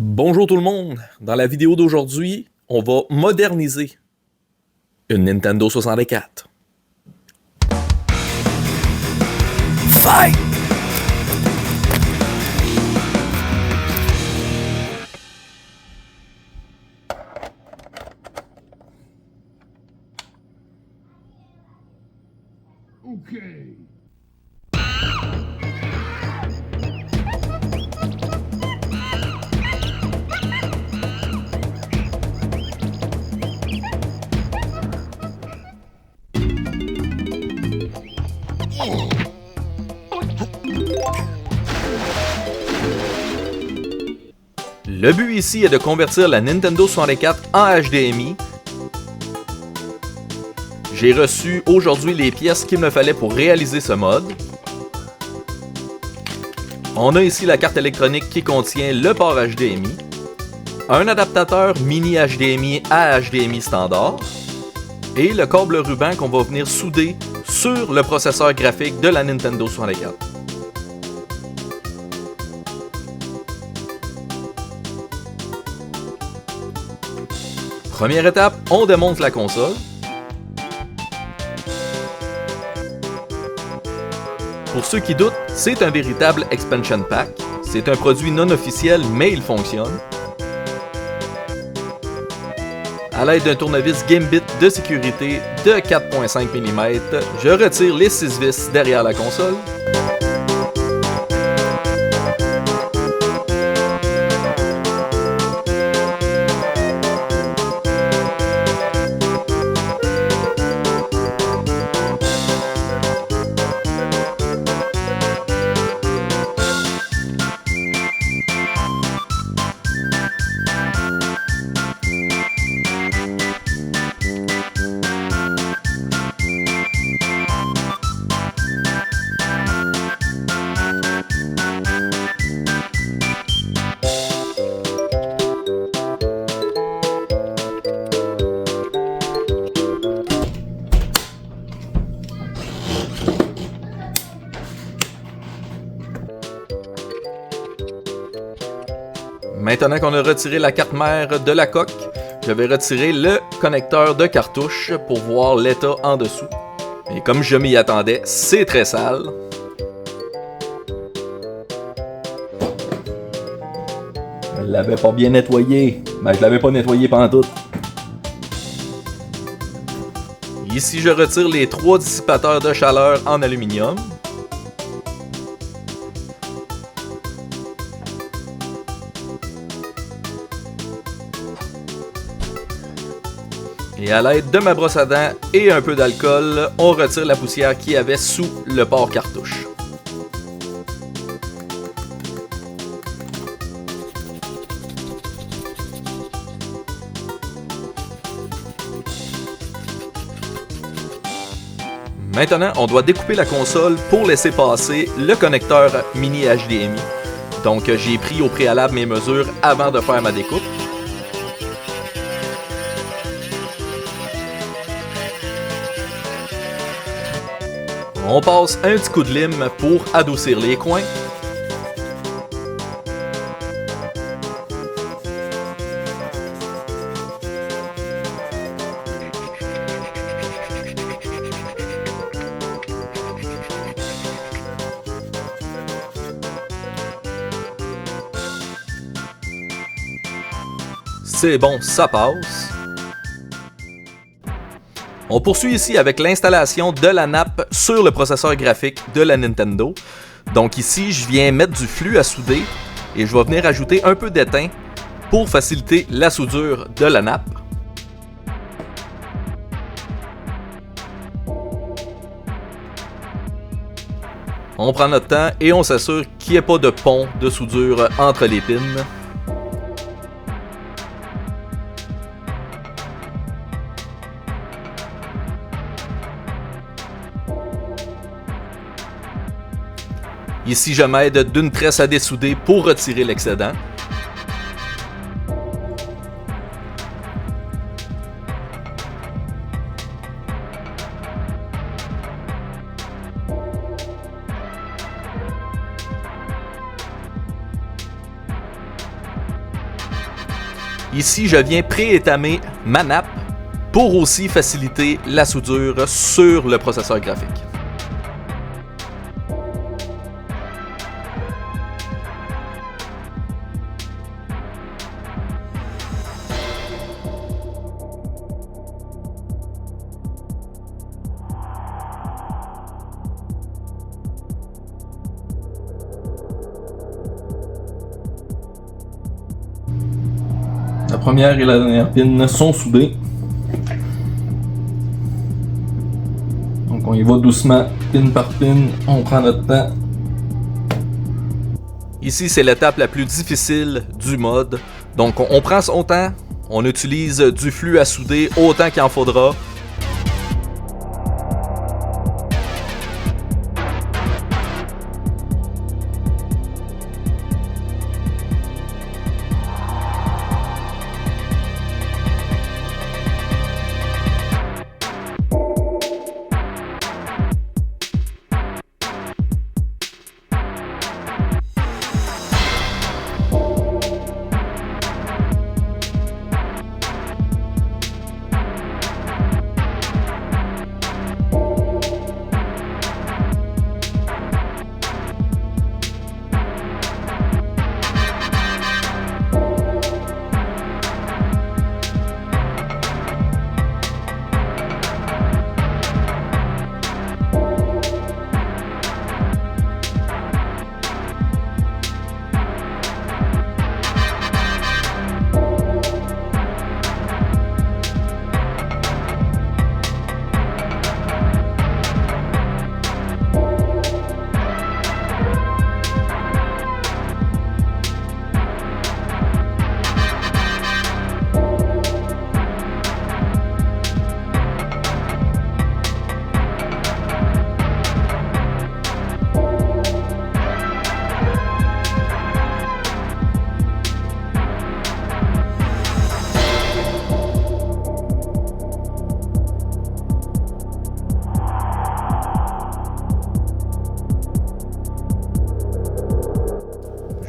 Bonjour tout le monde! Dans la vidéo d'aujourd'hui, on va moderniser une Nintendo 64. Fight! Okay. Le but ici est de convertir la Nintendo 64 en HDMI. J'ai reçu aujourd'hui les pièces qu'il me fallait pour réaliser ce mode. On a ici la carte électronique qui contient le port HDMI, un adaptateur mini HDMI à HDMI standard et le câble ruban qu'on va venir souder sur le processeur graphique de la Nintendo 64. Première étape, on démonte la console. Pour ceux qui doutent, c'est un véritable expansion pack. C'est un produit non officiel, mais il fonctionne. À l'aide d'un tournevis Gambit de sécurité de 4.5 mm, je retire les 6 vis derrière la console. Maintenant qu'on a retiré la carte mère de la coque, je vais retirer le connecteur de cartouche pour voir l'état en dessous. Et comme je m'y attendais, c'est très sale. Je l'avais pas bien nettoyé. Ben, je l'avais pas nettoyé pantoute. Ici, je retire les 3 dissipateurs de chaleur en aluminium. Et à l'aide de ma brosse à dents et un peu d'alcool, on retire la poussière qu'il y avait sous le port cartouche. Maintenant, on doit découper la console pour laisser passer le connecteur mini HDMI. Donc j'ai pris au préalable mes mesures avant de faire ma découpe. On passe un petit coup de lime pour adoucir les coins. C'est bon, ça passe. On poursuit ici avec l'installation de la nappe sur le processeur graphique de la Nintendo. Donc ici, je viens mettre du flux à souder et je vais venir ajouter un peu d'étain pour faciliter la soudure de la nappe. On prend notre temps et on s'assure qu'il n'y ait pas de pont de soudure entre les pins. Ici, je m'aide d'une tresse à dessouder pour retirer l'excédent. Ici, je viens préétamer ma nappe pour aussi faciliter la soudure sur le processeur graphique. La première et la dernière pin sont soudées. Donc on y va doucement, pin par pin, on prend notre temps. Ici, c'est l'étape la plus difficile du mode. Donc on prend son temps, on utilise du flux à souder autant qu'il en faudra.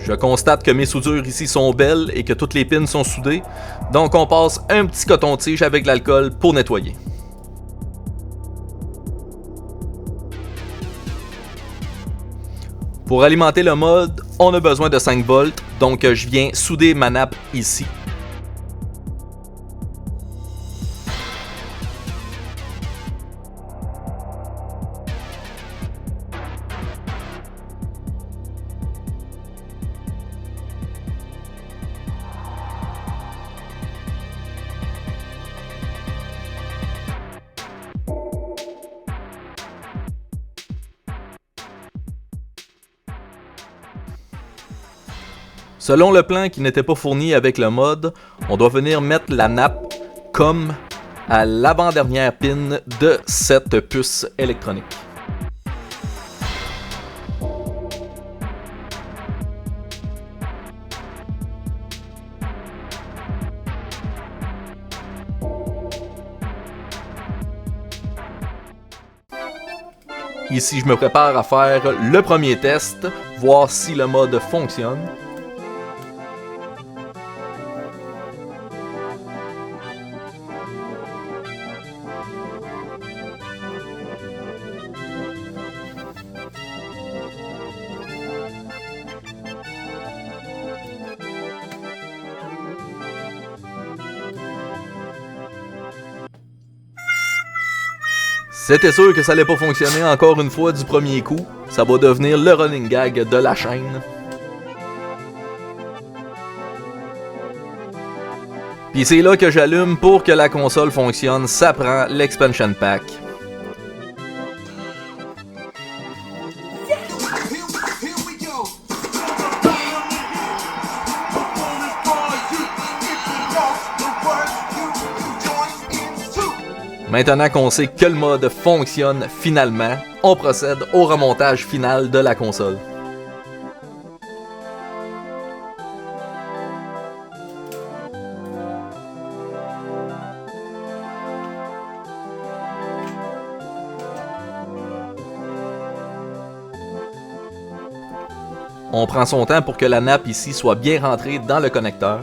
Je constate que mes soudures ici sont belles et que toutes les pins sont soudées, donc on passe un petit coton-tige avec de l'alcool pour nettoyer. Pour alimenter le mode, on a besoin de 5 volts, donc je viens souder ma nappe ici. Selon le plan qui n'était pas fourni avec le mode, on doit venir mettre la nappe comme à l'avant-dernière pin de cette puce électronique. Ici, je me prépare à faire le premier test, voir si le mode fonctionne. C'était sûr que ça allait pas fonctionner encore une fois du premier coup. Ça va devenir le running gag de la chaîne. Puis c'est là que j'allume pour que la console fonctionne, ça prend l'expansion pack. Maintenant qu'on sait que le mode fonctionne finalement, on procède au remontage final de la console. On prend son temps pour que la nappe ici soit bien rentrée dans le connecteur.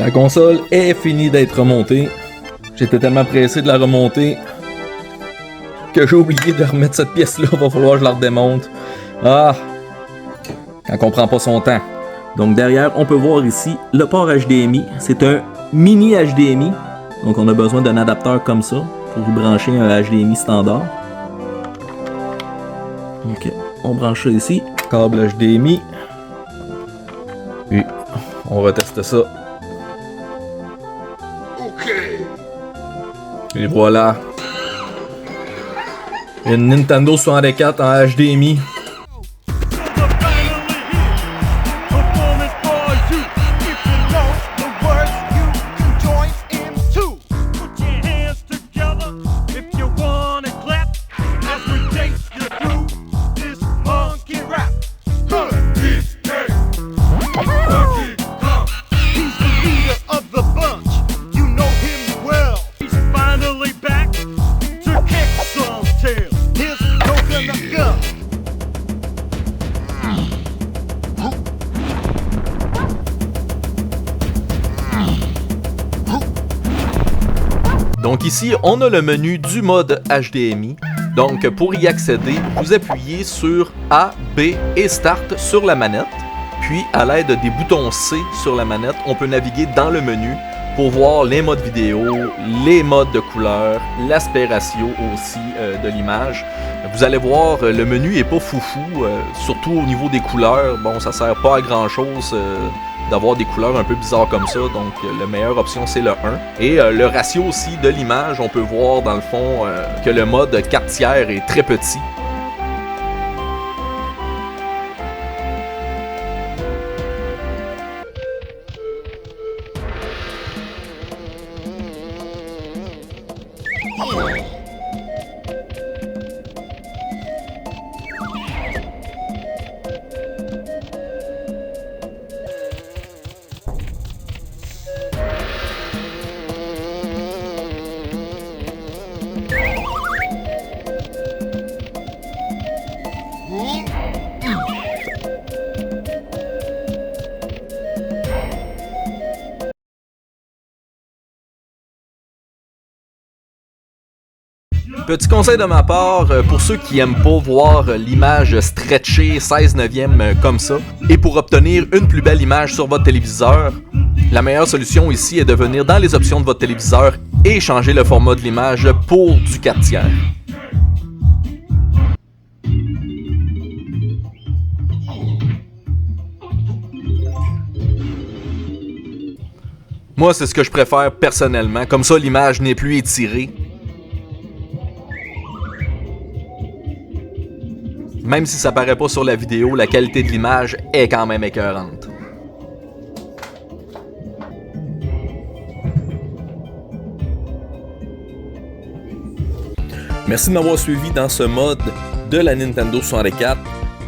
La console est finie d'être remontée. J'étais tellement pressé de la remonter que j'ai oublié de remettre cette pièce-là. Va falloir que je la redémonte. Ah! Quand on prend pas son temps. Donc derrière, on peut voir ici le port HDMI. C'est un mini HDMI. Donc on a besoin d'un adapteur comme ça pour y brancher un HDMI standard. Ok, on branche ça ici. Câble HDMI. Et on va tester ça. Et voilà. Une Nintendo 64 en HDMI. Donc ici, on a le menu du mode HDMI. Donc pour y accéder, vous appuyez sur A, B et Start sur la manette. Puis à l'aide des boutons C sur la manette, on peut naviguer dans le menu pour voir les modes vidéo, les modes de couleur, l'aspect ratio aussi de l'image. Vous allez voir, le menu est pas foufou, surtout au niveau des couleurs. Bon, ça sert pas à grand chose d'avoir des couleurs un peu bizarres comme ça, donc la meilleure option c'est le 1. Et le ratio aussi de l'image, on peut voir dans le fond que le mode 4/3 est très petit. Petit conseil de ma part, pour ceux qui aiment pas voir l'image stretchée 16/9 comme ça, et pour obtenir une plus belle image sur votre téléviseur, la meilleure solution ici est de venir dans les options de votre téléviseur et changer le format de l'image pour du 4/3. Moi, c'est ce que je préfère personnellement, comme ça l'image n'est plus étirée. Même si ça paraît pas sur la vidéo, la qualité de l'image est quand même écœurante. Merci de m'avoir suivi dans ce mode de la Nintendo 64.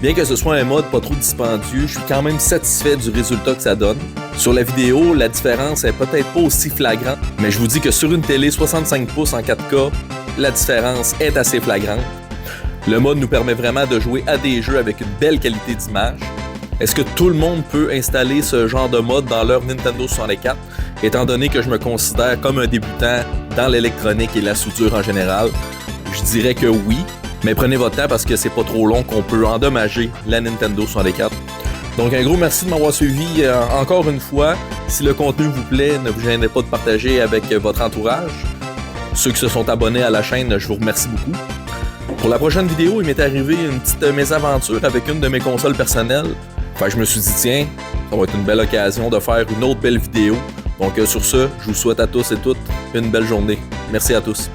Bien que ce soit un mode pas trop dispendieux, je suis quand même satisfait du résultat que ça donne. Sur la vidéo, la différence est peut-être pas aussi flagrante, mais je vous dis que sur une télé 65 pouces en 4K, la différence est assez flagrante. Le mode nous permet vraiment de jouer à des jeux avec une belle qualité d'image. Est-ce que tout le monde peut installer ce genre de mode dans leur Nintendo 64, étant donné que je me considère comme un débutant dans l'électronique et la soudure en général? Je dirais que oui, mais prenez votre temps parce que c'est pas trop long qu'on peut endommager la Nintendo 64. Donc un gros merci de m'avoir suivi encore une fois. Si le contenu vous plaît, ne vous gênez pas de partager avec votre entourage. Ceux qui se sont abonnés à la chaîne, je vous remercie beaucoup. Pour la prochaine vidéo, il m'est arrivé une petite mésaventure avec une de mes consoles personnelles. Enfin, je me suis dit, tiens, ça va être une belle occasion de faire une autre belle vidéo. Donc sur ce, je vous souhaite à tous et toutes une belle journée. Merci à tous.